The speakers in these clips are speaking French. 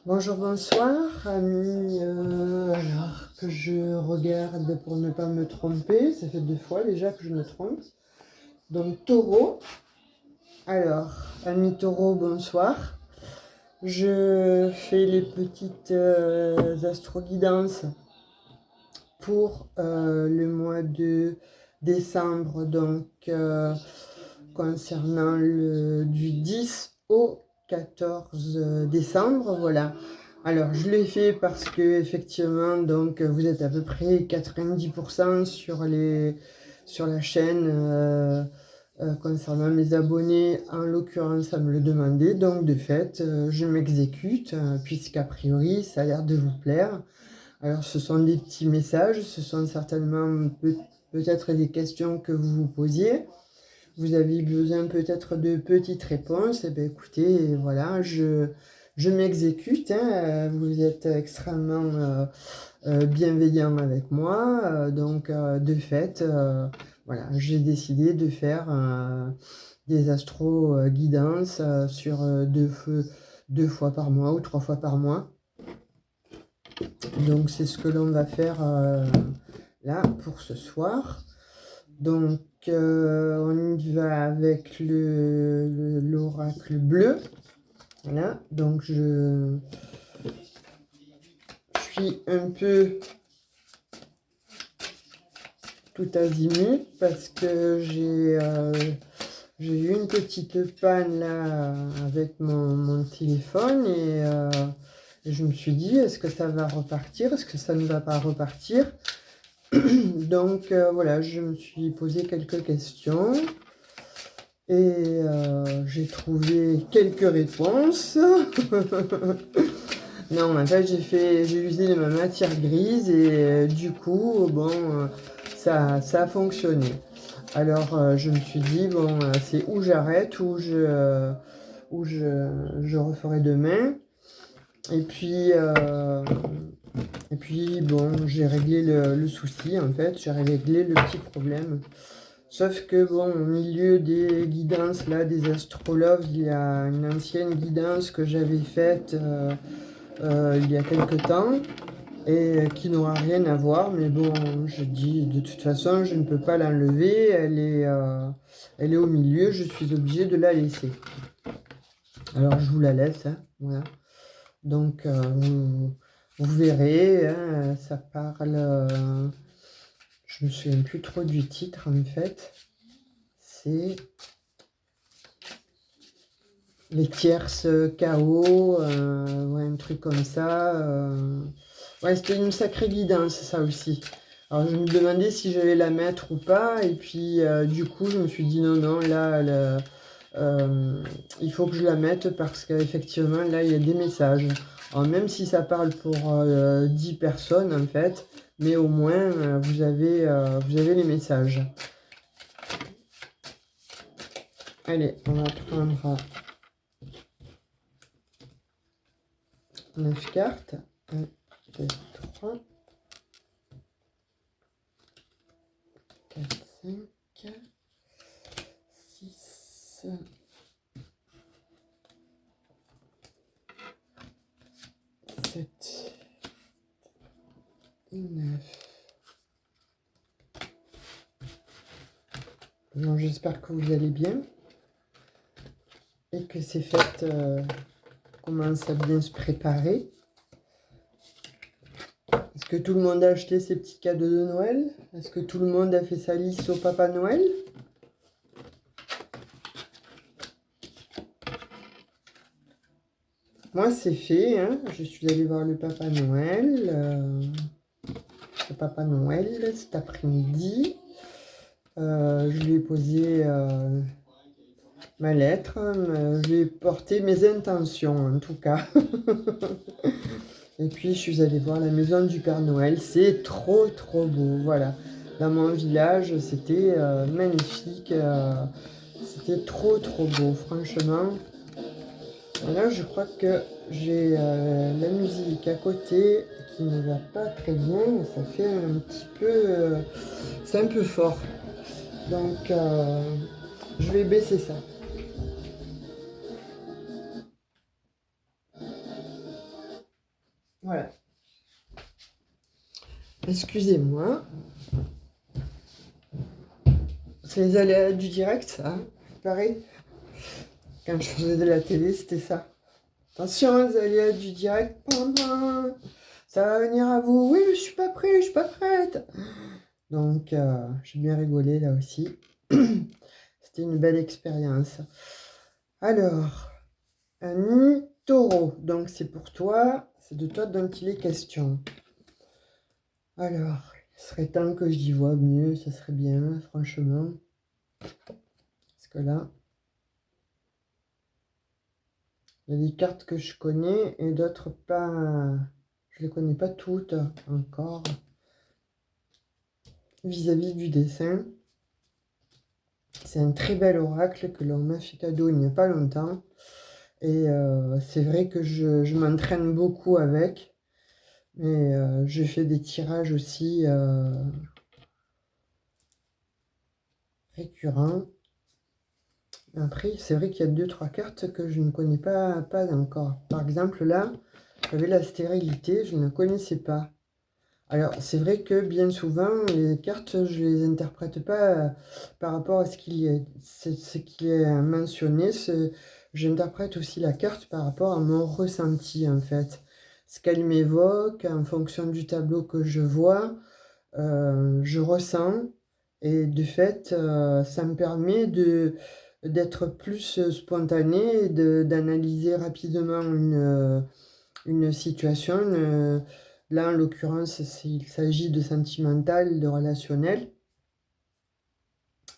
Bonjour, bonsoir, amis. Alors que je regarde pour ne pas me tromper, ça fait 2 fois déjà que je me trompe. Donc, taureau. Alors, amis taureau, bonsoir. Je fais les petites astro-guidances pour le mois de décembre, donc concernant du 10 au 14 décembre, voilà. Alors, je l'ai fait parce que effectivement, donc, vous êtes à peu près 90% sur la chaîne concernant mes abonnés. En l'occurrence, ça me le demandait. Donc, de fait, je m'exécute puisqu'a priori, ça a l'air de vous plaire. Alors, ce sont des petits messages, ce sont certainement peut-être des questions que vous vous posiez. Vous avez besoin peut-être de petites réponses. Eh bien, écoutez, voilà, je m'exécute, hein. Vous êtes extrêmement bienveillant avec moi. Donc, de fait, voilà, j'ai décidé de faire des astro-guidances sur 2 fois par mois ou 3 fois par mois. Donc, c'est ce que l'on va faire là pour ce soir. Donc, on y va avec l'oracle bleu. Voilà, donc je suis un peu tout azimut parce que j'ai eu une petite panne là avec mon téléphone et je me suis dit, est-ce que ça va repartir? Est-ce que ça ne va pas repartir? Donc voilà, je me suis posé quelques questions et j'ai trouvé quelques réponses. Non, en fait, j'ai usé de ma matière grise et du coup, bon, ça a fonctionné. Alors, je me suis dit, bon, c'est où j'arrête, je referai demain. Et puis, bon, j'ai réglé le souci, en fait, j'ai réglé le petit problème. Sauf que, bon, au milieu des guidances, là, des astrologues, il y a une ancienne guidance que j'avais faite il y a quelque temps et qui n'aura rien à voir. Mais bon, je dis, de toute façon, je ne peux pas l'enlever. Elle est au milieu, je suis obligée de la laisser. Alors, je vous la laisse, hein, voilà. Donc, vous verrez, hein, ça parle... je me souviens plus trop du titre, en fait. C'est les tierces KO, ouais, un truc comme ça. Ouais, c'était une sacrée guidance, ça aussi. Alors, je me demandais si j'allais la mettre ou pas. Et puis, du coup, je me suis dit non, là, il faut que je la mette parce qu'effectivement, là, il y a des messages. Alors, même si ça parle pour 10 personnes, en fait, mais au moins, vous avez les messages. Allez, on va prendre 9 cartes. 1, 2, 3, 4, 5, 6, 7 et 9. Bon, j'espère que vous allez bien et que ces fêtes commencent à bien se préparer. Est-ce que tout le monde a acheté ses petits cadeaux de Noël? Est-ce que tout le monde a fait sa liste au Papa Noël? Moi, c'est fait, hein. Je suis allée voir le Papa Noël. Cet après-midi. Je lui ai posé ma lettre. Je lui ai porté mes intentions, en tout cas. Et puis, je suis allée voir la maison du Père Noël. C'est trop, trop beau. Voilà. Dans mon village, c'était magnifique. C'était trop, trop beau, franchement. Là, je crois que j'ai la musique à côté qui ne va pas très bien. Ça fait un petit peu... c'est un peu fort. Donc, je vais baisser ça. Voilà. Excusez-moi. C'est les aléas du direct, ça. Hein, pareil. Quand je faisais de la télé, c'était ça. Attention, les aléas du direct. Ça va venir à vous. Oui, je suis pas prêt, je suis pas prête. Donc, j'ai bien rigolé là aussi. C'était une belle expérience. Alors, ami Taureau. Donc, c'est pour toi. C'est de toi dont il est question. Alors, il serait temps que j'y vois mieux. Ça serait bien, franchement. Parce que là, il y a des cartes que je connais et d'autres pas. Je les connais pas toutes encore. Vis-à-vis du dessin. C'est un très bel oracle que l'on m'a fait cadeau il n'y a pas longtemps. Et c'est vrai que je m'entraîne beaucoup avec. Mais je fais des tirages aussi récurrents. Après, c'est vrai qu'il y a 2-3 cartes que je ne connais pas encore. Par exemple, là, j'avais la stérilité, je ne connaissais pas. Alors, c'est vrai que bien souvent, les cartes, je les interprète pas par rapport à ce qui est mentionné. J'interprète aussi la carte par rapport à mon ressenti, en fait. Ce qu'elle m'évoque, en fonction du tableau que je vois, je ressens. Et de fait, ça me permet d'être plus spontané, et d'analyser rapidement une situation. Là, en l'occurrence, il s'agit de sentimental, de relationnel.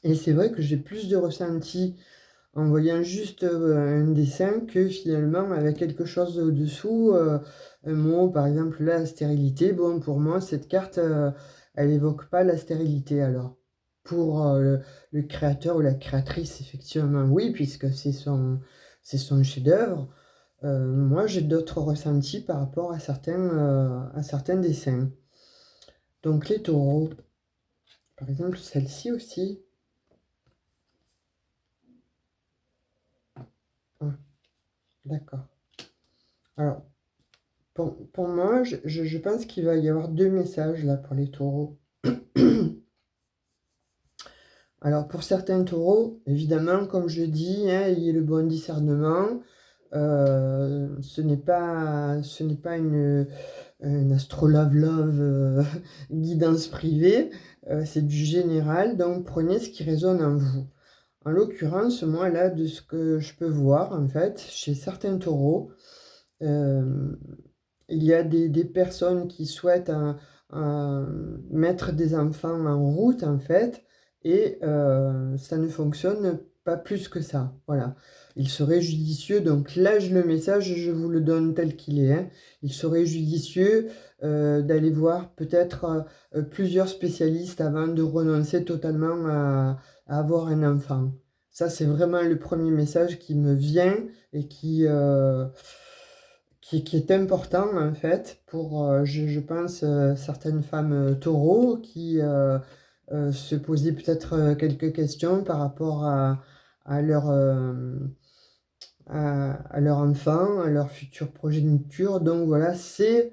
Et c'est vrai que j'ai plus de ressenti en voyant juste un dessin que finalement avec quelque chose au-dessous, un mot, par exemple la stérilité. Bon, pour moi, cette carte, elle évoque pas la stérilité alors. Pour le créateur ou la créatrice, effectivement, oui, puisque c'est son chef-d'œuvre. Moi, j'ai d'autres ressentis par rapport à certains dessins. Donc, les taureaux, par exemple, celle-ci aussi. Ah, d'accord. Alors, pour moi, je pense qu'il va y avoir 2 messages là pour les taureaux. Alors, pour certains taureaux, évidemment, comme je dis, hein, ayez le bon discernement. Ce n'est pas une astrolove guidance privée, c'est du général, donc prenez ce qui résonne en vous. En l'occurrence, moi là, de ce que je peux voir, en fait, chez certains taureaux, euh, il y a des personnes qui souhaitent mettre des enfants en route, en fait, et ça ne fonctionne pas plus que ça. Voilà. Il serait judicieux, donc là, le message, je vous le donne tel qu'il est. Hein. Il serait judicieux d'aller voir peut-être plusieurs spécialistes avant de renoncer totalement à avoir un enfant. Ça, c'est vraiment le premier message qui me vient et qui est important en fait pour, je pense, certaines femmes taureaux qui se posaient peut-être quelques questions par rapport à leur, à leur enfant, à leur future progéniture. Donc voilà, c'est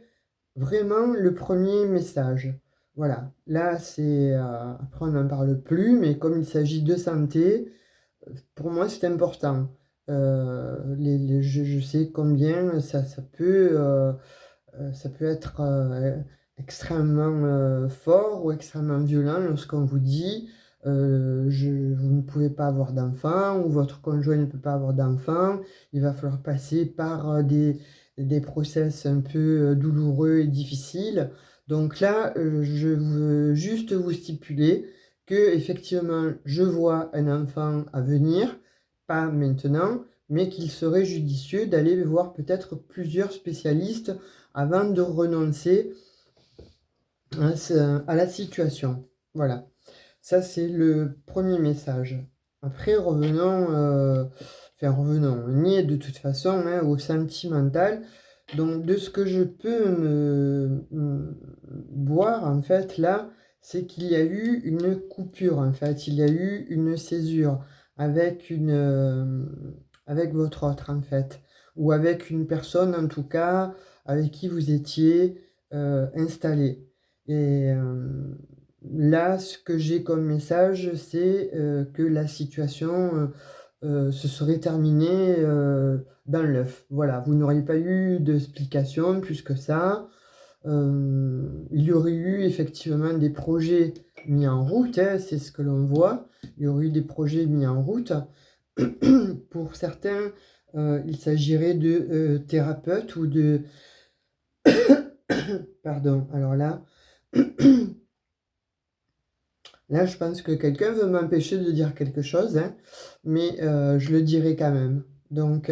vraiment le premier message. Voilà, là c'est... après on n'en parle plus, mais comme il s'agit de santé, pour moi, c'est important. Je sais combien ça peut être extrêmement fort ou extrêmement violent lorsqu'on vous dit vous ne pouvez pas avoir d'enfant ou votre conjoint ne peut pas avoir d'enfant. Il va falloir passer par des process un peu douloureux et difficiles. Donc là, je veux juste vous stipuler que effectivement je vois un enfant à venir, pas maintenant, mais qu'il serait judicieux d'aller voir peut-être plusieurs spécialistes avant de renoncer à la situation. Voilà, ça c'est le premier message. Après, revenons, on y est de toute façon hein, au sentimental. Donc de ce que je peux voir en fait là, c'est qu'il y a eu une coupure en fait, il y a eu une césure avec avec votre autre en fait, ou avec une personne en tout cas avec qui vous étiez installé. Et là, ce que j'ai comme message, c'est que la situation se serait terminée dans l'œuf. Voilà, vous n'auriez pas eu d'explication plus que ça. Il y aurait eu effectivement des projets mis en route, hein, c'est ce que l'on voit. Il y aurait eu des projets mis en route. Pour certains, il s'agirait de thérapeutes ou de... Pardon, alors là, là je pense que quelqu'un veut m'empêcher de dire quelque chose, hein, mais je le dirai quand même. Donc,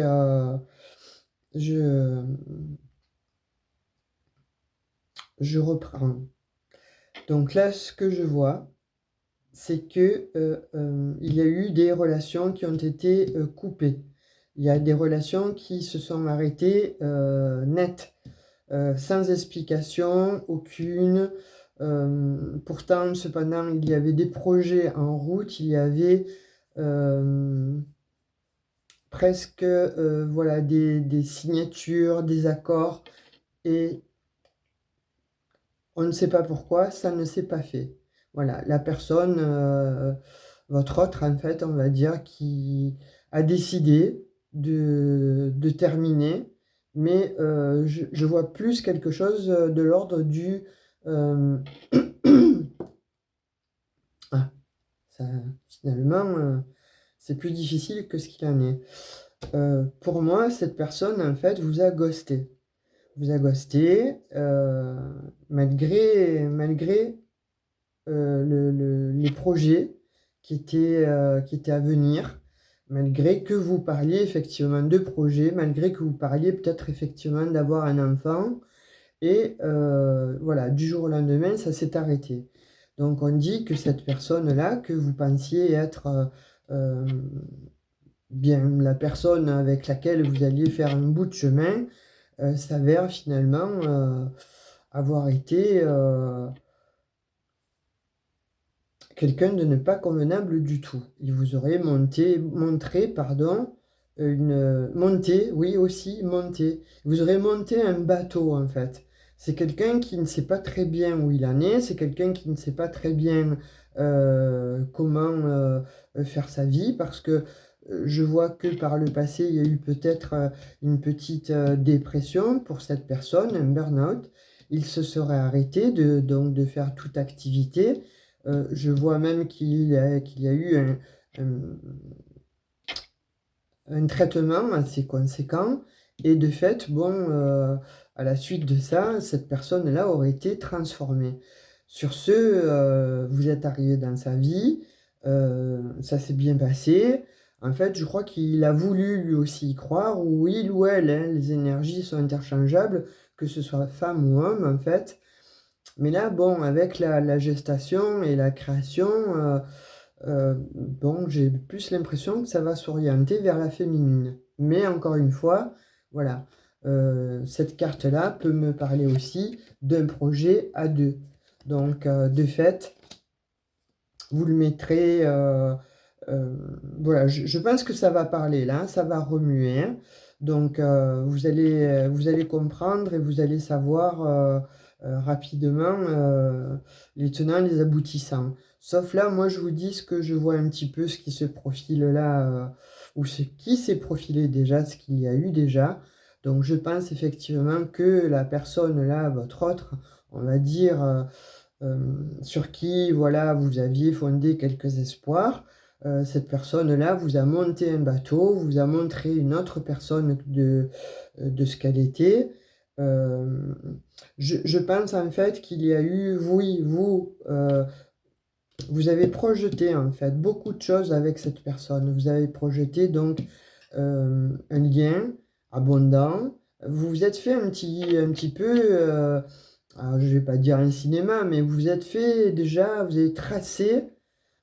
je reprends. Donc là, ce que je vois, c'est que il y a eu des relations qui ont été coupées. Il y a des relations qui se sont arrêtées net, sans explication aucune. Pourtant, cependant, il y avait des projets en route, il y avait presque voilà, des signatures, des accords, et on ne sait pas pourquoi, ça ne s'est pas fait. Voilà, la personne, votre autre, en fait, on va dire, qui a décidé de terminer, mais je vois plus quelque chose de l'ordre du... Ah, ça, finalement, c'est plus difficile que ce qu'il en est. Pour moi, cette personne, en fait, vous a ghosté. Vous a ghosté malgré les projets qui étaient à venir, malgré que vous parliez effectivement de projets, malgré que vous parliez peut-être effectivement d'avoir un enfant, et voilà, du jour au lendemain, ça s'est arrêté. Donc on dit que cette personne-là, que vous pensiez être bien la personne avec laquelle vous alliez faire un bout de chemin, s'avère finalement avoir été quelqu'un de ne pas convenable du tout. Il vous aurait montré, pardon, oui aussi, monté. Vous aurez monté un bateau en fait. C'est quelqu'un qui ne sait pas très bien où il en est, c'est quelqu'un qui ne sait pas très bien comment faire sa vie, parce que je vois que par le passé, il y a eu peut-être une petite dépression pour cette personne, un burn-out. Il se serait arrêté donc de faire toute activité. Je vois même qu'il y a eu un traitement assez conséquent. Et de fait, bon, à la suite de ça, cette personne-là aurait été transformée. Sur ce, vous êtes arrivé dans sa vie, ça s'est bien passé. En fait, je crois qu'il a voulu lui aussi y croire, ou il ou elle, hein, les énergies sont interchangeables, que ce soit femme ou homme, en fait. Mais là, bon, avec la gestation et la création, bon, j'ai plus l'impression que ça va s'orienter vers la féminine. Mais encore une fois, voilà, cette carte-là peut me parler aussi d'un projet à deux. Donc, de fait, vous le mettrez... voilà, je pense que ça va parler là, ça va remuer, hein. Donc, vous allez comprendre et vous allez savoir rapidement les tenants, les aboutissants. Sauf là, moi, je vous dis ce que je vois un petit peu, ce qui se profile là, ou ce qui s'est profilé déjà, ce qu'il y a eu déjà. Donc, je pense effectivement que la personne là, votre autre, on va dire, sur qui, voilà, vous aviez fondé quelques espoirs, cette personne-là vous a monté un bateau, vous a montré une autre personne de ce qu'elle était. Je pense en fait qu'il y a eu, oui, vous avez projeté en fait beaucoup de choses avec cette personne. Vous avez projeté donc un lien abondant. Vous vous êtes fait un petit peu, alors je vais pas dire un cinéma, mais vous êtes fait déjà, vous avez tracé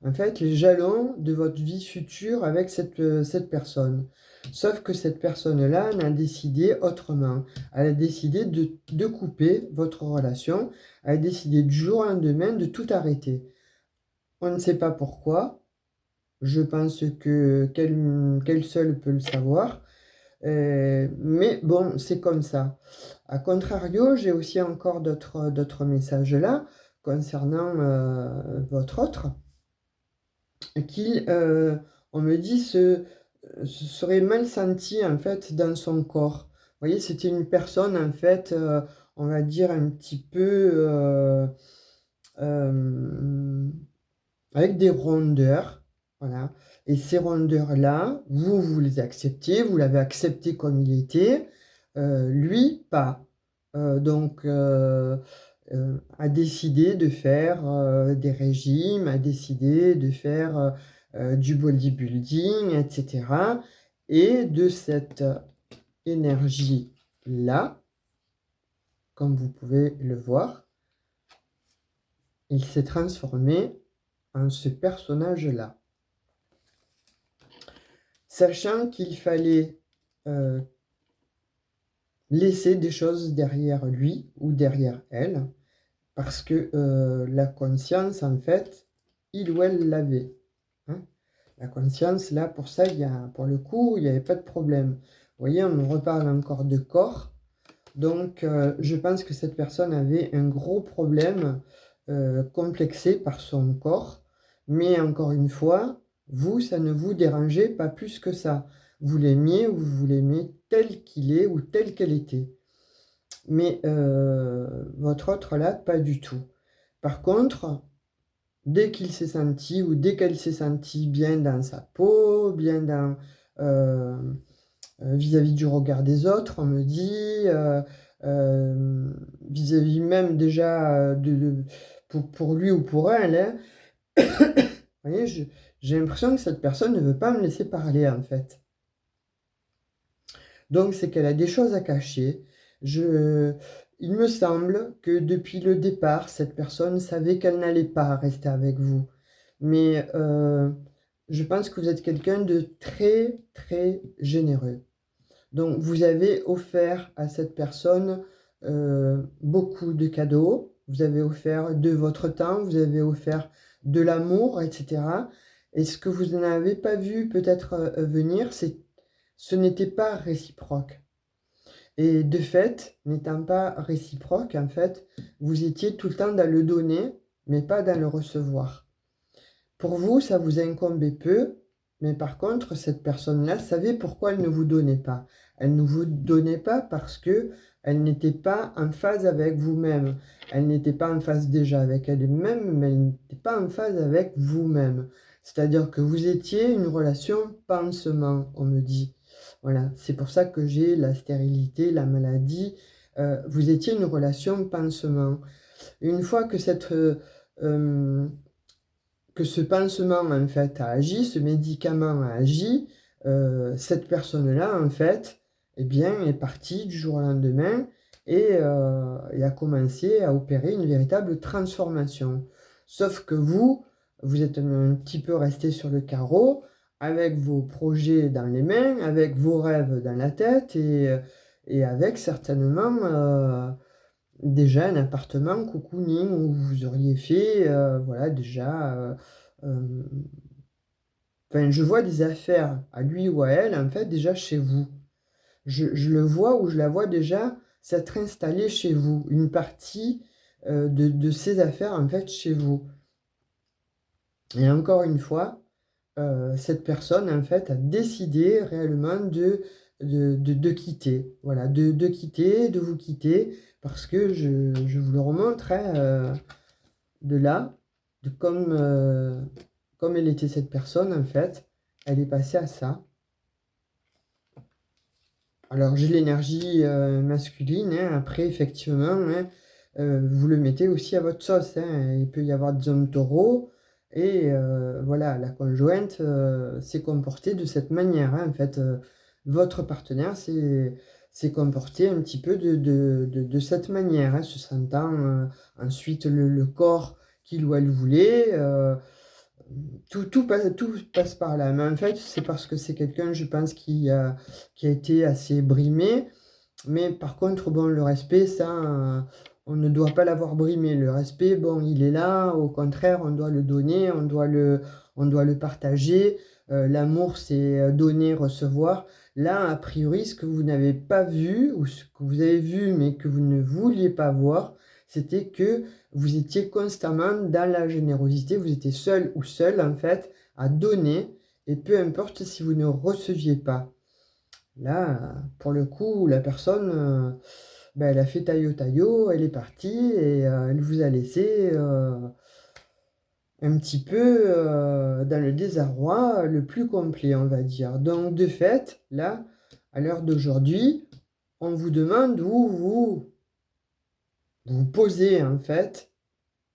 en fait les jalons de votre vie future avec cette personne. Sauf que cette personne-là en a décidé autrement. Elle a décidé de couper votre relation. Elle a décidé du jour au lendemain de tout arrêter. On ne sait pas pourquoi. Je pense que qu'elle seule peut le savoir. Mais bon, c'est comme ça. A contrario, j'ai aussi encore d'autres messages là concernant votre autre, qui, on me dit, se serait mal senti en fait dans son corps. Vous voyez, c'était une personne en fait, on va dire un petit peu euh, avec des rondeurs, voilà. Et ces rondeurs-là, vous les acceptez, vous l'avez accepté comme il était, lui, pas. Donc, a décidé de faire des régimes, a décidé de faire du bodybuilding, etc. Et de cette énergie-là, comme vous pouvez le voir, il s'est transformé en ce personnage-là. Sachant qu'il fallait laisser des choses derrière lui ou derrière elle, parce que la conscience, en fait, il ou elle l'avait. Hein. La conscience, là, pour ça, pour le coup, il n'y avait pas de problème. Vous voyez, on me reparle encore de corps. Donc, je pense que cette personne avait un gros problème complexé par son corps. Mais encore une fois, vous, ça ne vous dérangeait pas plus que ça. Vous l'aimiez ou vous l'aimez tel qu'il est ou tel qu'elle était. Mais votre autre là, pas du tout. Par contre, dès qu'il s'est senti ou dès qu'elle s'est sentie bien dans sa peau, bien dans vis-à-vis du regard des autres, on me dit, vis-à-vis même déjà pour lui ou pour elle, hein. Vous voyez, j'ai l'impression que cette personne ne veut pas me laisser parler en fait. Donc c'est qu'elle a des choses à cacher. Il me semble que depuis le départ, cette personne savait qu'elle n'allait pas rester avec vous. Mais je pense que vous êtes quelqu'un de très, très généreux. Donc vous avez offert à cette personne beaucoup de cadeaux. Vous avez offert de votre temps, vous avez offert de l'amour, etc. Et ce que vous n'avez pas vu peut-être venir, ce n'était pas réciproque. Et de fait, n'étant pas réciproque, en fait, vous étiez tout le temps dans le donner, mais pas dans le recevoir. Pour vous, ça vous incombait peu, mais par contre, cette personne-là savait pourquoi elle ne vous donnait pas. Elle ne vous donnait pas parce que elle n'était pas en phase avec vous-même. Elle n'était pas en phase déjà avec elle-même, mais elle n'était pas en phase avec vous-même. C'est-à-dire que vous étiez une relation pansement, on me dit. Voilà, c'est pour ça que j'ai la stérilité, la maladie. Vous étiez une relation pansement. Une fois que que ce pansement en fait a agi, ce médicament a agi, cette personne-là en fait, eh bien, est partie du jour au lendemain et a commencé à opérer une véritable transformation. Sauf que vous êtes un petit peu resté sur le carreau avec vos projets dans les mains, avec vos rêves dans la tête et avec certainement déjà un appartement cocooning où vous auriez fait, voilà, déjà. Enfin, je vois des affaires à lui ou à elle, en fait, déjà chez vous. Je le vois ou je la vois déjà s'être installée chez vous. Une partie de ces affaires, en fait, chez vous. Et encore une fois, cette personne, en fait, a décidé réellement de quitter. Voilà, de quitter, de vous quitter, parce que je vous le remontre, hein, de là, de comme elle était cette personne, en fait, elle est passée à ça. Alors, j'ai l'énergie masculine, hein, après, effectivement, hein, vous le mettez aussi à votre sauce. Hein, il peut y avoir des hommes taureaux, et voilà, la conjointe s'est comportée de cette manière. Hein, en fait, votre partenaire s'est comporté un petit peu de cette manière, hein, se sentant ensuite le corps qu'il ou elle voulait. Tout passe par là. Mais en fait, c'est parce que c'est quelqu'un, je pense, qui a été assez brimé. Mais par contre, bon, le respect, ça, on ne doit pas l'avoir brimé. Le respect, bon, il est là. Au contraire, on doit le donner, on doit le partager. L'amour, c'est donner, recevoir. Là, a priori, ce que vous n'avez pas vu, ou ce que vous avez vu, mais que vous ne vouliez pas voir, c'était que vous étiez constamment dans la générosité, vous étiez seul ou seule, en fait, à donner, et peu importe si vous ne receviez pas. Là, pour le coup, la personne, ben, elle a fait taillot, elle est partie, et elle vous a laissé un petit peu dans le désarroi le plus complet, on va dire. Donc, de fait, là, à l'heure d'aujourd'hui, on vous demande où vous posez, en fait,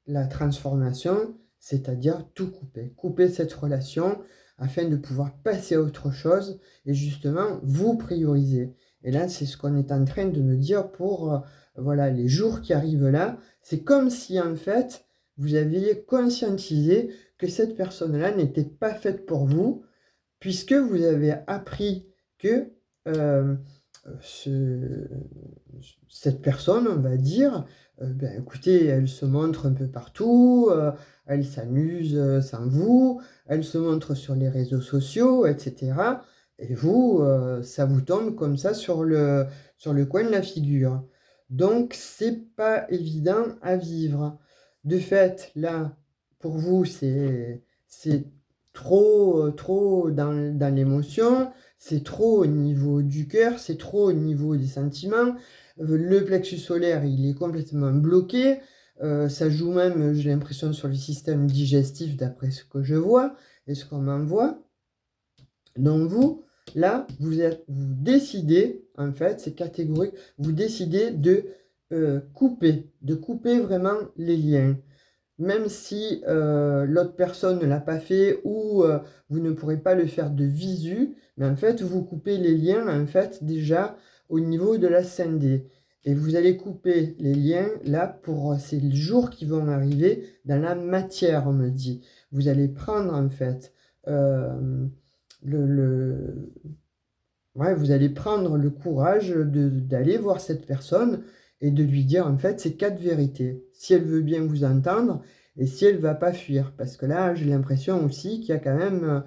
la transformation, c'est-à-dire tout couper. Couper cette relation afin de pouvoir passer à autre chose et justement vous prioriser. Et là, c'est ce qu'on est en train de me dire pour voilà, les jours qui arrivent là. C'est comme si en fait, vous aviez conscientisé que cette personne-là n'était pas faite pour vous, puisque vous avez appris que euh, ce- cette personne, on va dire, ben, écoutez, elle se montre un peu partout, elle s'amuse sans vous, elle se montre sur les réseaux sociaux, etc. Et vous, ça vous tombe comme ça sur le coin de la figure. Donc, c'est pas évident à vivre. De fait, là, pour vous, c'est trop dans l'émotion, c'est trop au niveau du cœur, c'est trop au niveau des sentiments. Le plexus solaire, il est complètement bloqué. Ça joue même, j'ai l'impression, sur le système digestif d'après ce que je vois et ce qu'on m'envoie. Donc vous, là, vous décidez, en fait, c'est catégorique, vous décidez de couper vraiment les liens même si l'autre personne ne l'a pas fait ou vous ne pourrez pas le faire de visu, mais en fait, vous coupez les liens en fait déjà au niveau de la 5D. Et vous allez couper les liens là pour ces jours qui vont arriver dans la matière, on me dit. Vous allez prendre en fait euh, le, ouais, vous allez prendre le courage d'aller voir cette personne et de lui dire en fait ces quatre vérités. Si elle veut bien vous entendre et si elle va pas fuir. Parce que là, j'ai l'impression aussi qu'il y a quand même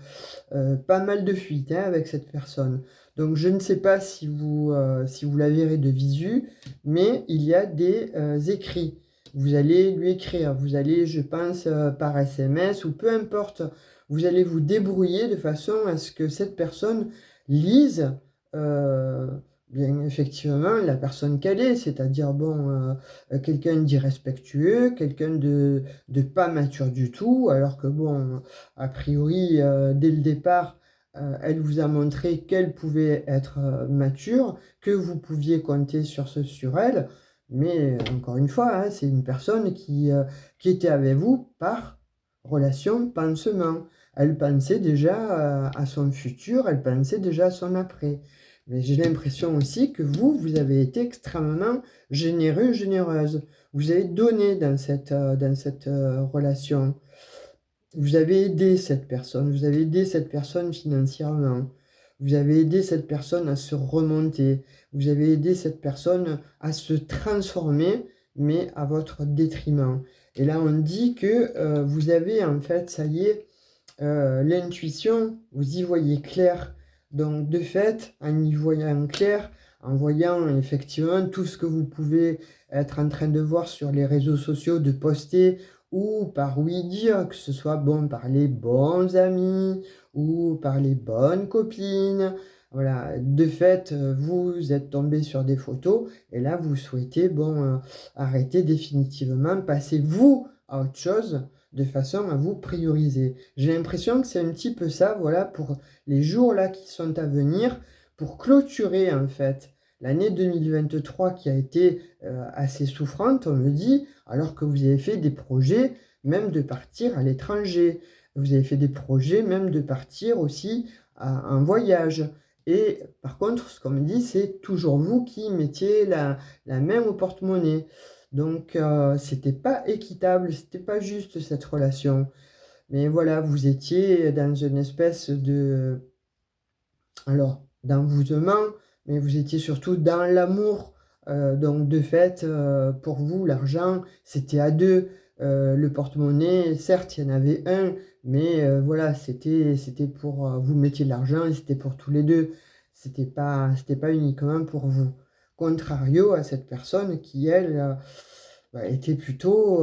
pas mal de fuites hein, avec cette personne. Donc je ne sais pas si vous la verrez de visu, mais il y a des écrits. Vous allez lui écrire, vous allez, je pense, par SMS ou peu importe, vous allez vous débrouiller de façon à ce que cette personne lise euh, bien effectivement la personne qu'elle est, c'est-à-dire bon, quelqu'un d'irrespectueux, quelqu'un de pas mature du tout, alors que bon, a priori, dès le départ, elle vous a montré qu'elle pouvait être mature, que vous pouviez compter sur elle, mais encore une fois, hein, c'est une personne qui était avec vous par relation pansement. Elle pensait déjà à son futur, elle pensait déjà à son après. Mais j'ai l'impression aussi que vous avez été extrêmement généreux, généreuse. Vous avez donné dans cette relation. Vous avez aidé cette personne, vous avez aidé cette personne financièrement. Vous avez aidé cette personne à se remonter. Vous avez aidé cette personne à se transformer, mais à votre détriment. Et là, on dit que vous avez en fait, ça y est, l'intuition, vous y voyez clair. Donc, de fait, en y voyant clair, en voyant effectivement tout ce que vous pouvez être en train de voir sur les réseaux sociaux, de poster, ou par oui dire, que ce soit bon par les bons amis, ou par les bonnes copines. Voilà, de fait, vous êtes tombé sur des photos, et là, vous souhaitez, bon, arrêter définitivement, passer vous à autre chose, de façon à vous prioriser. J'ai l'impression que c'est un petit peu ça, voilà, pour les jours là qui sont à venir, pour clôturer en fait l'année 2023 qui a été assez souffrante, on me dit, alors que vous avez fait des projets même de partir à l'étranger. Vous avez fait des projets même de partir aussi en voyage. Et par contre, ce qu'on me dit, c'est toujours vous qui mettiez la main au porte-monnaie. Donc, c'était pas équitable, c'était pas juste cette relation. Mais voilà, vous étiez dans une espèce de, alors, d'envoûtement, mais vous étiez surtout dans l'amour. Donc, de fait, pour vous, l'argent, c'était à deux. Le porte-monnaie, certes, il y en avait un, mais voilà, c'était pour, vous mettiez de l'argent et c'était pour tous les deux. c'était pas uniquement pour vous. Contrario à cette personne qui, elle, bah, était plutôt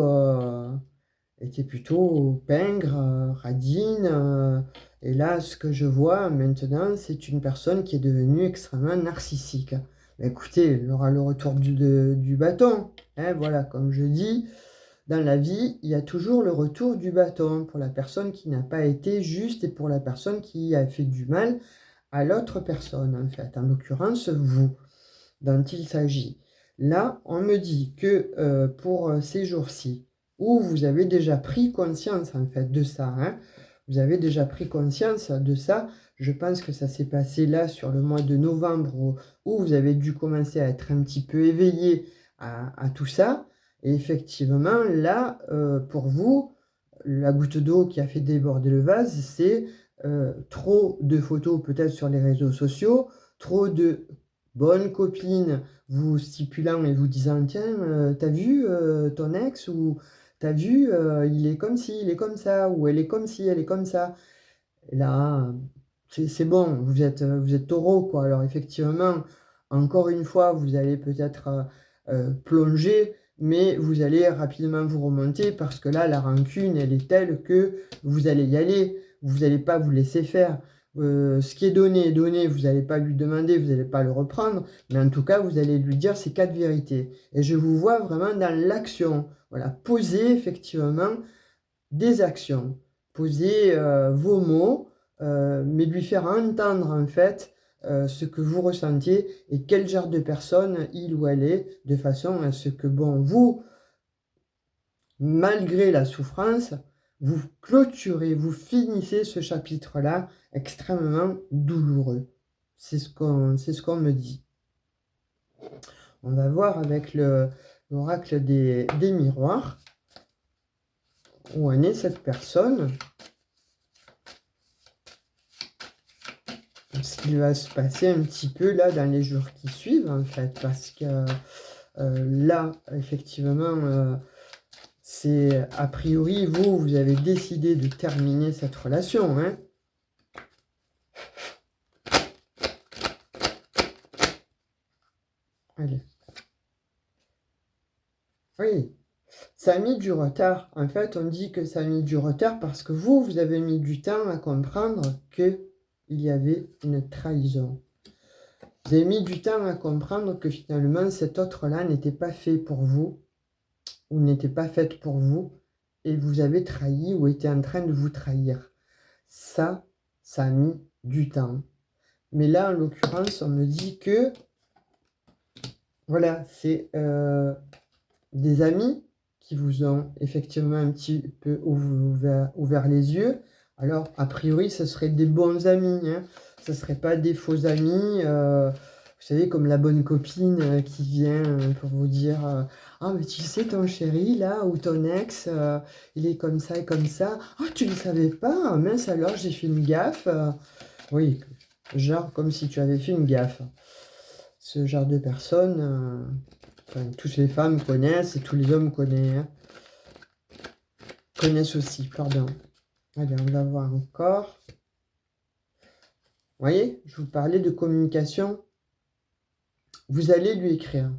pingre, radine. Et là, ce que je vois maintenant, c'est une personne qui est devenue extrêmement narcissique. Mais écoutez, il aura le retour du bâton. Hein, voilà, comme je dis, dans la vie, il y a toujours le retour du bâton pour la personne qui n'a pas été juste et pour la personne qui a fait du mal à l'autre personne, en fait. En l'occurrence, vous, dont il s'agit. Là, on me dit que pour ces jours-ci, où vous avez déjà pris conscience, en fait, de ça, hein, vous avez déjà pris conscience de ça. Je pense que ça s'est passé là sur le mois de novembre où vous avez dû commencer à être un petit peu éveillé à tout ça. Et effectivement, là, pour vous, la goutte d'eau qui a fait déborder le vase, c'est trop de photos peut-être sur les réseaux sociaux, trop de bonnes copines vous stipulant et vous disant tiens, t'as vu ton ex, ou t'as vu il est comme ci, il est comme ça, ou elle est comme ci, elle est comme ça. Et là, c'est bon, vous êtes taureau, quoi. Alors effectivement, encore une fois, vous allez peut-être plonger, mais vous allez rapidement vous remonter parce que là, la rancune, elle est telle que vous allez y aller. Vous n'allez pas vous laisser faire. Ce qui est donné, vous n'allez pas lui demander, vous n'allez pas le reprendre, mais en tout cas, vous allez lui dire ces 4 vérités. Et je vous vois vraiment dans l'action. Voilà, poser effectivement des actions, poser vos mots, mais lui faire entendre en fait ce que vous ressentiez et quel genre de personne il ou elle est, de façon à ce que, bon, vous, malgré la souffrance, vous clôturez, vous finissez ce chapitre-là extrêmement douloureux. C'est ce qu'on me dit. On va voir avec l'oracle des miroirs où en est cette personne. Ce qui va se passer un petit peu là dans les jours qui suivent, en fait, parce que là, effectivement, c'est a priori, vous avez décidé de terminer cette relation, hein. Allez. Oui, ça a mis du retard. En fait, on dit que ça a mis du retard parce que vous avez mis du temps à comprendre qu'il y avait une trahison. Vous avez mis du temps à comprendre que finalement, cet autre-là n'était pas fait pour vous, ou n'était pas faite pour vous, et vous avez trahi ou était en train de vous trahir. Ça a mis du temps. Mais là, en l'occurrence, on me dit que, voilà, c'est des amis qui vous ont effectivement un petit peu ouvert les yeux. Alors, a priori, ce seraient des bons amis, hein. Ce ne seraient pas des faux amis, vous savez, comme la bonne copine qui vient pour vous dire ah, mais tu sais, ton chéri, là, ou ton ex, il est comme ça et comme ça. Ah, tu ne le savais pas? Ah, mince, alors, j'ai fait une gaffe. Oui, genre comme si tu avais fait une gaffe. Ce genre de personne, enfin, toutes les femmes connaissent et tous les hommes connaissent aussi, pardon. Allez, on va voir encore. Vous voyez, je vous parlais de communication. Vous allez lui écrire.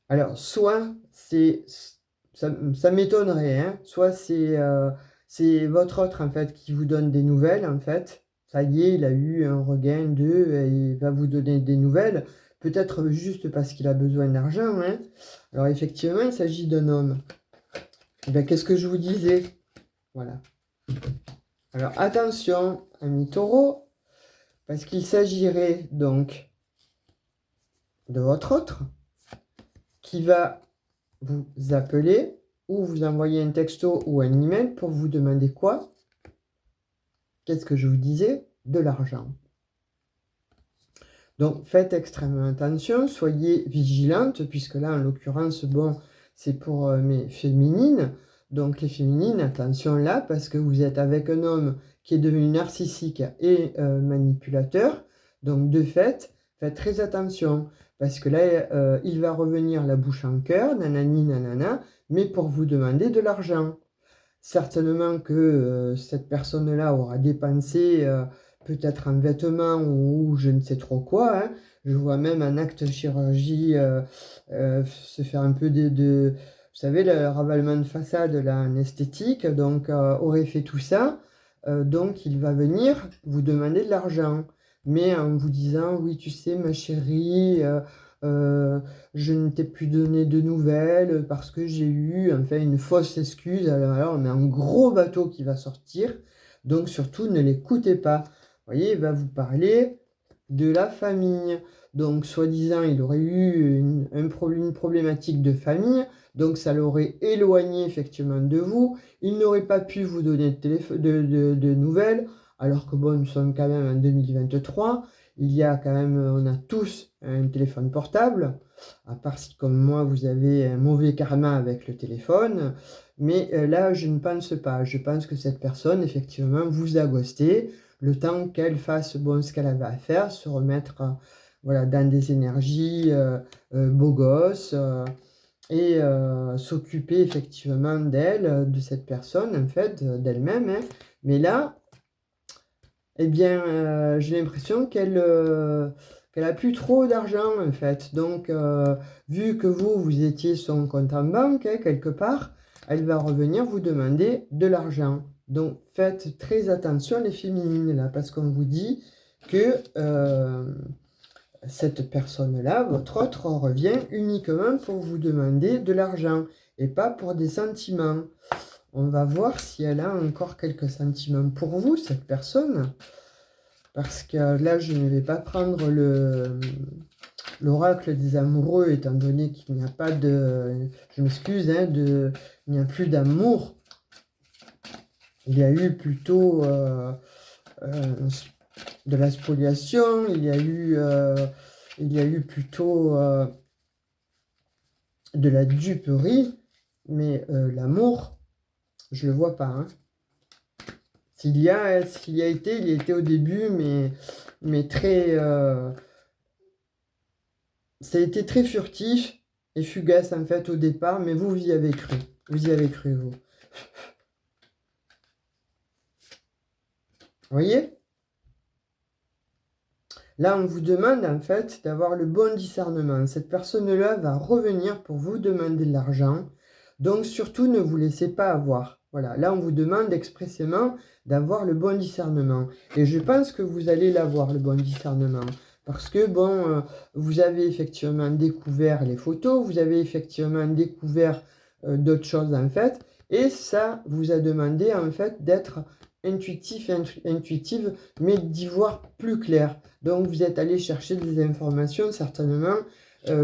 Alors, soit c'est... Ça m'étonnerait, hein, soit c'est votre autre, en fait, qui vous donne des nouvelles, en fait. Ça y est, il a eu un regain d'eux et il va vous donner des nouvelles. Peut-être juste parce qu'il a besoin d'argent, hein. Alors, effectivement, il s'agit d'un homme. Eh bien, qu'est-ce que je vous disais? Voilà. Alors, attention, amis taureaux, parce qu'il s'agirait donc de votre autre qui va vous appeler ou vous envoyer un texto ou un email pour vous demander quoi? Qu'est-ce que je vous disais? De l'argent. Donc, faites extrêmement attention, soyez vigilante, puisque là, en l'occurrence, bon, c'est pour mes féminines. Donc, les féminines, attention là, parce que vous êtes avec un homme qui est devenu narcissique et manipulateur. Donc, de fait, faites très attention, parce que là, il va revenir la bouche en cœur, nanani, nanana, mais pour vous demander de l'argent. Certainement que cette personne-là aura dépensé peut-être un vêtement ou je ne sais trop quoi, hein. Je vois même un acte de chirurgie se faire un peu vous savez, le ravalement de façade, là, en esthétique, donc aurait fait tout ça. Donc il va venir vous demander de l'argent, mais en vous disant, oui, tu sais, ma chérie, euh, je ne t'ai plus donné de nouvelles parce que j'ai eu, enfin, une fausse excuse. Alors on a un gros bateau qui va sortir, donc surtout ne l'écoutez pas. Vous voyez, il va vous parler de la famille. Donc, soi-disant, il aurait eu une problématique de famille, donc ça l'aurait éloigné effectivement de vous. Il n'aurait pas pu vous donner de nouvelles, alors que bon, nous sommes quand même en 2023. Il y a quand même, on a tous un téléphone portable, à part si comme moi, vous avez un mauvais karma avec le téléphone. Mais là, je ne pense pas. Je pense que cette personne, effectivement, vous a ghosté le temps qu'elle fasse bon, ce qu'elle avait à faire, se remettre voilà, dans des énergies beaux gosses et s'occuper effectivement d'elle, de cette personne, en fait, d'elle-même, hein. Mais là, eh bien, j'ai l'impression qu'elle a plus trop d'argent, en fait. Donc, vu que vous étiez son compte en banque, hein, quelque part, elle va revenir vous demander de l'argent. Donc, faites très attention les féminines, là, parce qu'on vous dit que cette personne-là, votre autre, revient uniquement pour vous demander de l'argent et pas pour des sentiments. On va voir si elle a encore quelques sentiments pour vous, cette personne. Parce que là, je ne vais pas prendre l'oracle des amoureux, étant donné qu'il n'y a pas de... Je m'excuse, hein, il n'y a plus d'amour. Il y a eu plutôt de la spoliation, il y a eu plutôt de la duperie, mais l'amour, je le vois pas, hein. S'il y a été, il y a été au début, mais très... ça a été très furtif et fugace en fait au départ, mais vous y avez cru. Vous y avez cru, vous. Vous voyez? Là, on vous demande en fait d'avoir le bon discernement. Cette personne-là va revenir pour vous demander de l'argent. Donc surtout, ne vous laissez pas avoir. Voilà, là, on vous demande expressément d'avoir le bon discernement. Et je pense que vous allez l'avoir, le bon discernement. Parce que, bon, vous avez effectivement découvert les photos, vous avez effectivement découvert d'autres choses, en fait. Et ça vous a demandé, en fait, d'être intuitive, mais d'y voir plus clair. Donc, vous êtes allé chercher des informations certainement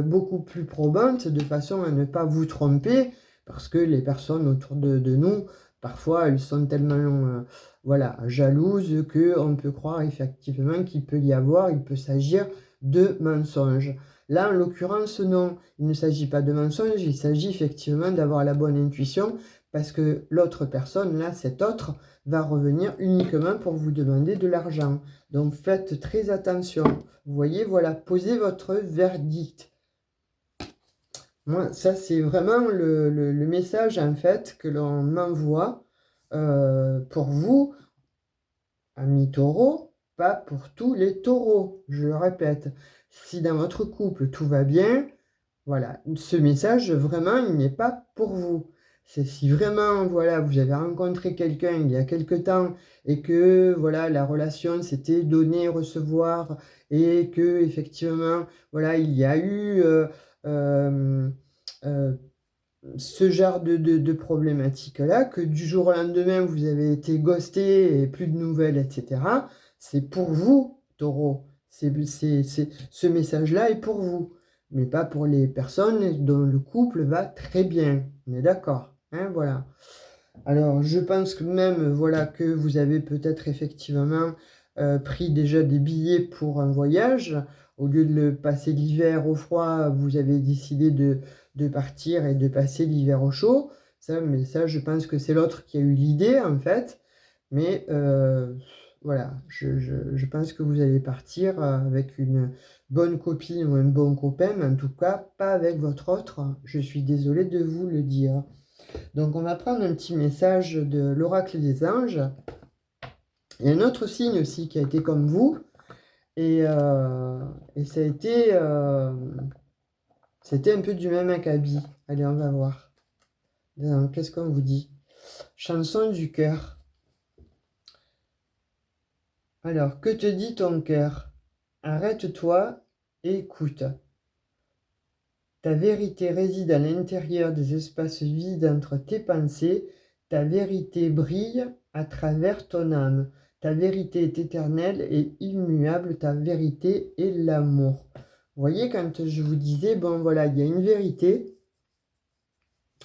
beaucoup plus probantes, de façon à ne pas vous tromper, parce que les personnes autour de nous, parfois, elles sont tellement voilà, jalouses qu'on peut croire effectivement qu'il il peut s'agir de mensonges. Là, en l'occurrence, non, il ne s'agit pas de mensonges, il s'agit effectivement d'avoir la bonne intuition, parce que l'autre personne, là, cet autre, va revenir uniquement pour vous demander de l'argent. Donc faites très attention. Vous voyez, voilà, posez votre verdict. Moi, ça, c'est vraiment le message, en fait, que l'on m'envoie pour vous, amis taureaux, pas pour tous les taureaux. Je le répète, si dans votre couple tout va bien, voilà, ce message, vraiment, il n'est pas pour vous. C'est si vraiment, voilà, vous avez rencontré quelqu'un il y a quelque temps et que, voilà, la relation s'était donnée, recevoir et que, effectivement, voilà, il y a eu euh, euh, ce genre de problématique-là, que du jour au lendemain, vous avez été ghosté et plus de nouvelles, etc. C'est pour vous, taureau. Ce message-là est pour vous, mais pas pour les personnes dont le couple va très bien. On est d'accord, hein, voilà. Alors, je pense que même, voilà, que vous avez peut-être effectivement pris déjà des billets pour un voyage. Au lieu de le passer l'hiver au froid, vous avez décidé de partir et de passer l'hiver au chaud. Mais ça, je pense que c'est l'autre qui a eu l'idée, en fait. Mais voilà, je pense que vous allez partir avec une bonne copine ou un bon copain, mais en tout cas, pas avec votre autre. Je suis désolée de vous le dire. Donc, on va prendre un petit message de l'oracle des anges. Il y a un autre signe aussi qui a été comme vous, et ça a été, c'était un peu du même acabit. Allez, on va voir. Qu'est-ce qu'on vous dit? Chanson du cœur. Alors, que te dit ton cœur? Arrête-toi et écoute. Ta vérité réside à l'intérieur des espaces vides entre tes pensées. Ta vérité brille à travers ton âme. Ta vérité est éternelle et immuable. Ta vérité est l'amour. Vous voyez, quand je vous disais, bon voilà, il y a une vérité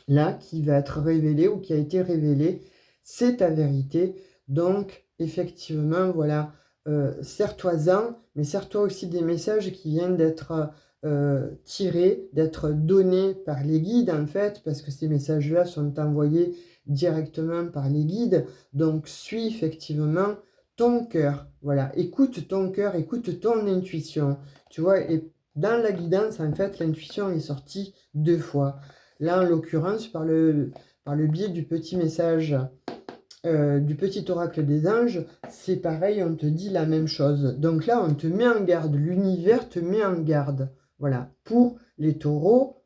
là qui va être révélée ou qui a été révélée. C'est ta vérité. Donc, effectivement, voilà, sers-toi-en, mais sers-toi aussi des messages qui viennent d'être tirés, d'être donnés par les guides, en fait, parce que ces messages-là sont envoyés directement par les guides. Donc, suis effectivement ton cœur. Voilà, écoute ton cœur, écoute ton intuition. Tu vois, et dans la guidance, en fait, l'intuition est sortie 2 fois. Là, en l'occurrence, par le biais du petit message, du petit oracle des anges, c'est pareil, on te dit la même chose. Donc là, on te met en garde, l'univers te met en garde. Voilà, pour les taureaux,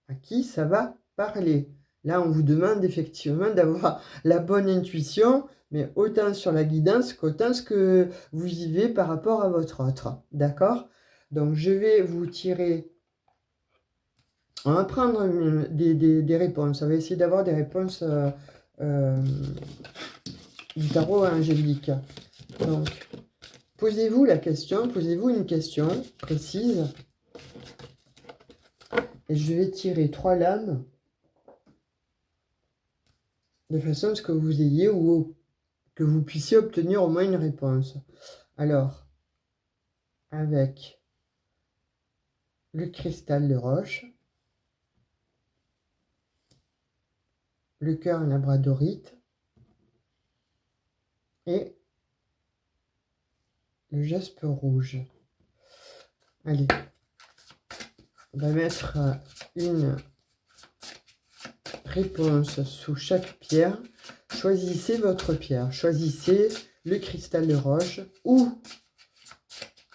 à qui ça va parler. Là, on vous demande effectivement d'avoir la bonne intuition, mais autant sur la guidance qu'autant ce que vous vivez par rapport à votre autre. D'accord? Donc, je vais vous tirer... On va prendre des réponses. On va essayer d'avoir des réponses du tarot angélique. Donc, posez-vous la question, posez-vous une question précise. Et je vais tirer 3 lames de façon à ce que vous ayez ou que vous puissiez obtenir au moins une réponse. Alors, avec le cristal de roche, le cœur labradorite et le jaspe rouge. Allez, on va mettre une réponse sous chaque pierre. Choisissez votre pierre. Choisissez le cristal de roche ou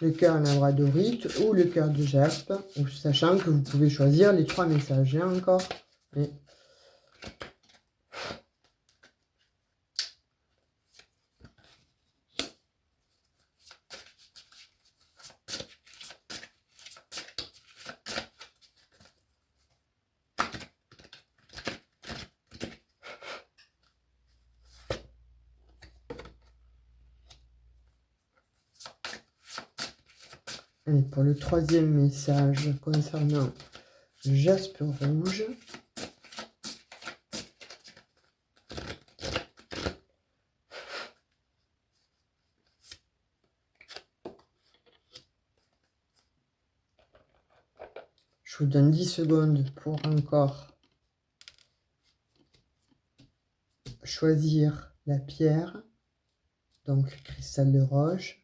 le cœur labradorite ou le cœur de jaspe, sachant que vous pouvez choisir les 3 messages. Hein, encore. Mais... Et pour le 3e message concernant le jaspe rouge, je vous donne 10 secondes pour encore choisir la pierre, donc le cristal de roche,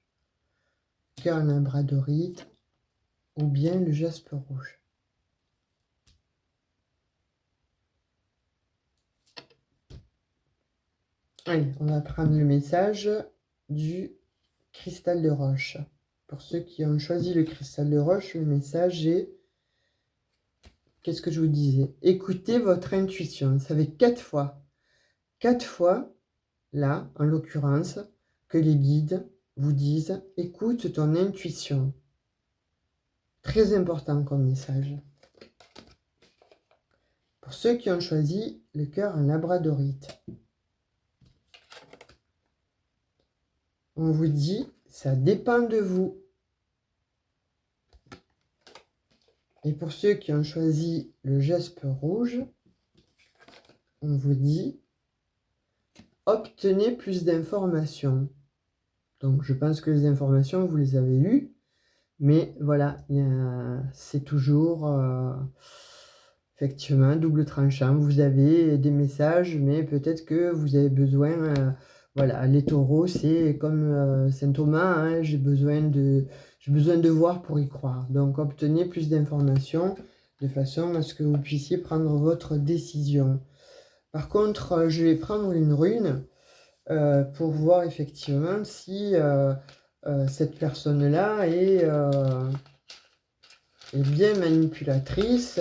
cœur labradorite ou bien le jaspe rouge. Allez, on va prendre le message du cristal de roche. Pour ceux qui ont choisi le cristal de roche, le message est... Qu'est-ce que je vous disais? Écoutez votre intuition. Ça fait 4 fois. 4 fois, là, en l'occurrence, que les guides vous disent « Écoute ton intuition ». Très important comme message. Pour ceux qui ont choisi le cœur en labradorite, on vous dit « Ça dépend de vous ». Et pour ceux qui ont choisi le jaspe rouge, on vous dit « Obtenez plus d'informations ». Donc je pense que les informations, vous les avez eues. Mais voilà, c'est toujours effectivement double tranchant. Vous avez des messages, mais peut-être que vous avez besoin... voilà, les taureaux, c'est comme Saint Thomas, hein, j'ai besoin de voir pour y croire. Donc obtenez plus d'informations de façon à ce que vous puissiez prendre votre décision. Par contre, je vais prendre une rune pour voir effectivement si cette personne-là est bien manipulatrice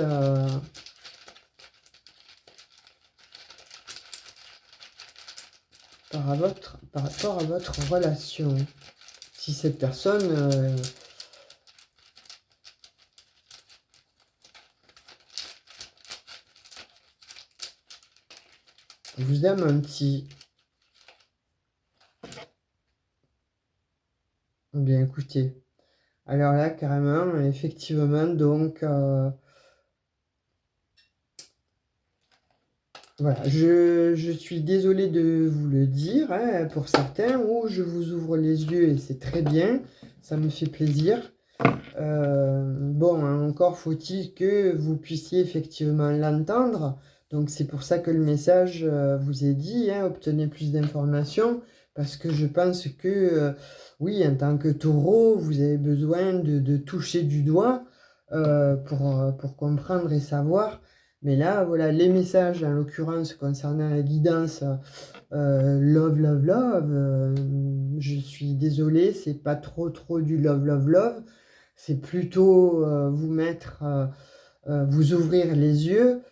par rapport à votre relation. Si cette personne vous a menti. Bien écoutez, alors là carrément, effectivement, donc voilà, je suis désolée de vous le dire, hein, pour certains, ou je vous ouvre les yeux et c'est très bien, ça me fait plaisir. Bon, hein, encore faut-il que vous puissiez effectivement l'entendre. Donc c'est pour ça que le message vous est dit, hein, obtenez plus d'informations, parce que je pense que, oui, en tant que taureau, vous avez besoin de toucher du doigt pour comprendre et savoir. Mais là, voilà, les messages, en l'occurrence, concernant la guidance love, love, love, je suis désolée, c'est pas trop du love, love, love. C'est plutôt vous mettre, vous ouvrir les yeux.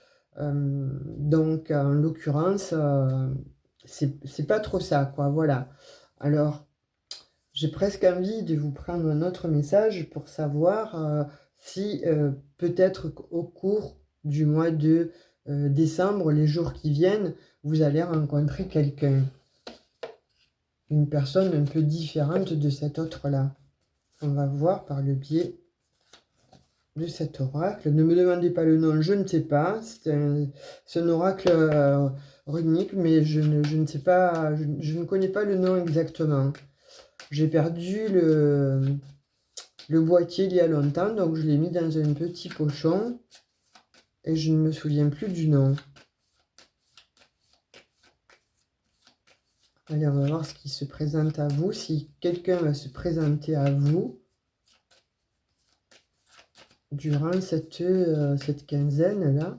Donc, en l'occurrence, c'est pas trop ça, quoi. Voilà. Alors, j'ai presque envie de vous prendre un autre message pour savoir si peut-être au cours du mois de décembre, les jours qui viennent, vous allez rencontrer quelqu'un. Une personne un peu différente de cet autre-là. On va voir par le biais de cet oracle. Ne me demandez pas le nom, je ne sais pas. C'est un oracle runique, mais je ne sais pas, je ne connais pas le nom exactement. J'ai perdu le boîtier il y a longtemps, donc je l'ai mis dans un petit pochon et je ne me souviens plus du nom. Allez, on va voir ce qui se présente à vous, si quelqu'un va se présenter à vous durant cette quinzaine-là.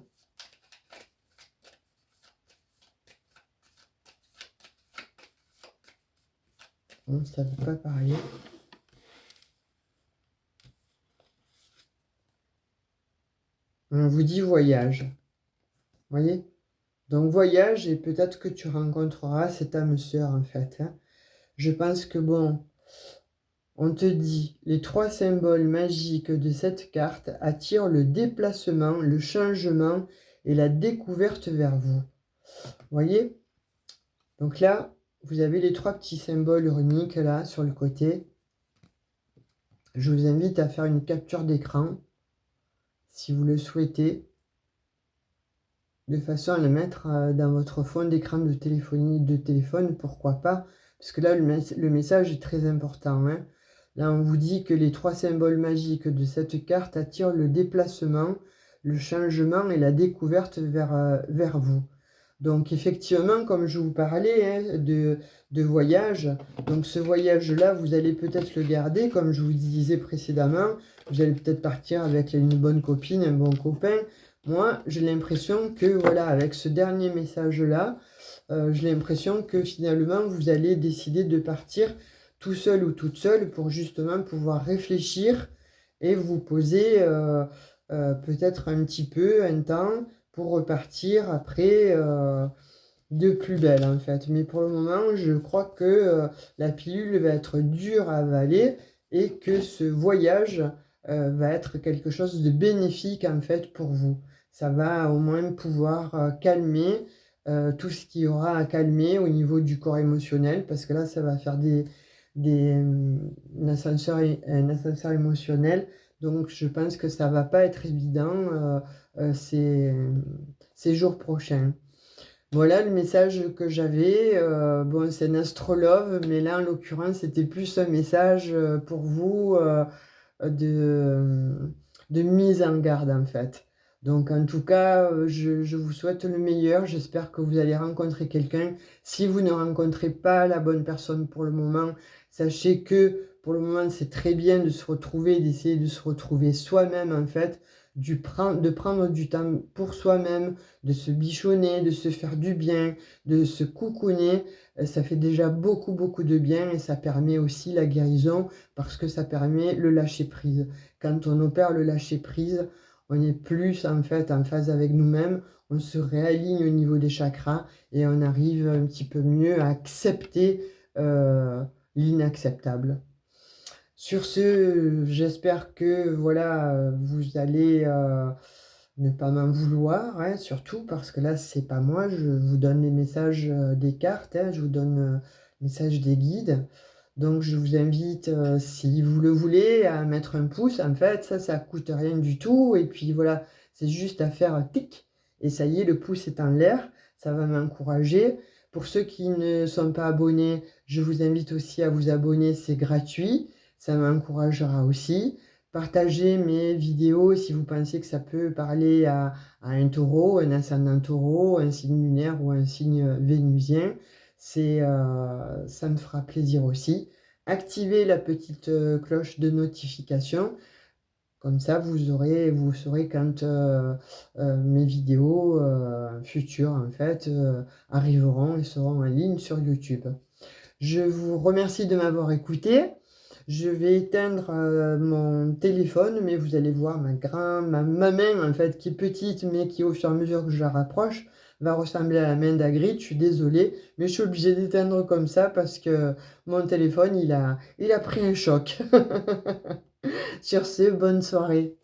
Bon, ça ne veut pas parler. On vous dit voyage. Vous voyez? Donc voyage, et peut-être que tu rencontreras cette âme sœur en fait. Hein. Je pense que bon, on te dit, les 3 symboles magiques de cette carte attirent le déplacement, le changement et la découverte vers vous. Vous voyez? Donc là, vous avez les 3 petits symboles runiques là sur le côté. Je vous invite à faire une capture d'écran si vous le souhaitez, de façon à le mettre dans votre fond d'écran de téléphone, pourquoi pas, parce que là, le message est très important. Hein. Là, on vous dit que les 3 symboles magiques de cette carte attirent le déplacement, le changement et la découverte vers vous. Donc, effectivement, comme je vous parlais hein, de voyage, donc ce voyage-là, vous allez peut-être le garder, comme je vous disais précédemment, vous allez peut-être partir avec une bonne copine, un bon copain. Moi, j'ai l'impression que, voilà, avec ce dernier message-là, j'ai l'impression que finalement, vous allez décider de partir tout seul ou toute seule pour justement pouvoir réfléchir et vous poser peut-être un petit peu, un temps, pour repartir après de plus belle en fait. Mais pour le moment, je crois que la pilule va être dure à avaler et que ce voyage va être quelque chose de bénéfique en fait pour vous. Ça va au moins pouvoir calmer tout ce qu'il y aura à calmer au niveau du corps émotionnel, parce que là, ça va faire un ascenseur émotionnel. Donc, je pense que ça va pas être évident ces jours prochains. Voilà le message que j'avais. Bon, c'est un astrologue, mais là, en l'occurrence, c'était plus un message pour vous de mise en garde, en fait. Donc, en tout cas, je vous souhaite le meilleur. J'espère que vous allez rencontrer quelqu'un. Si vous ne rencontrez pas la bonne personne pour le moment, sachez que pour le moment, c'est très bien de se retrouver, d'essayer de se retrouver soi-même, en fait. de prendre du temps pour soi-même, de se bichonner, de se faire du bien, de se coucouner, ça fait déjà beaucoup, beaucoup de bien et ça permet aussi la guérison parce que ça permet le lâcher-prise. Quand on opère le lâcher-prise, on est plus en fait en phase avec nous-mêmes, on se réaligne au niveau des chakras et on arrive un petit peu mieux à accepter l'inacceptable. Sur ce, j'espère que voilà, vous allez ne pas m'en vouloir, hein, surtout parce que là, c'est pas moi, je vous donne les messages des cartes, hein, je vous donne les messages des guides. Donc, je vous invite, si vous le voulez, à mettre un pouce. En fait, ça coûte rien du tout. Et puis voilà, c'est juste à faire un tic. Et ça y est, le pouce est en l'air. Ça va m'encourager. Pour ceux qui ne sont pas abonnés, je vous invite aussi à vous abonner. C'est gratuit. Ça m'encouragera aussi. Partagez mes vidéos si vous pensez que ça peut parler à un taureau, un ascendant taureau, un signe lunaire ou un signe vénusien. Ça me fera plaisir aussi. Activez la petite cloche de notification. Comme ça, vous saurez quand mes vidéos futures en fait arriveront et seront en ligne sur YouTube. Je vous remercie de m'avoir écouté. Je vais éteindre mon téléphone, mais vous allez voir ma main en fait qui est petite, mais qui au fur et à mesure que je la rapproche va ressembler à la main d'Hagrid. Je suis désolée, mais je suis obligée d'éteindre comme ça parce que mon téléphone il a pris un choc. Sur ce, bonne soirée.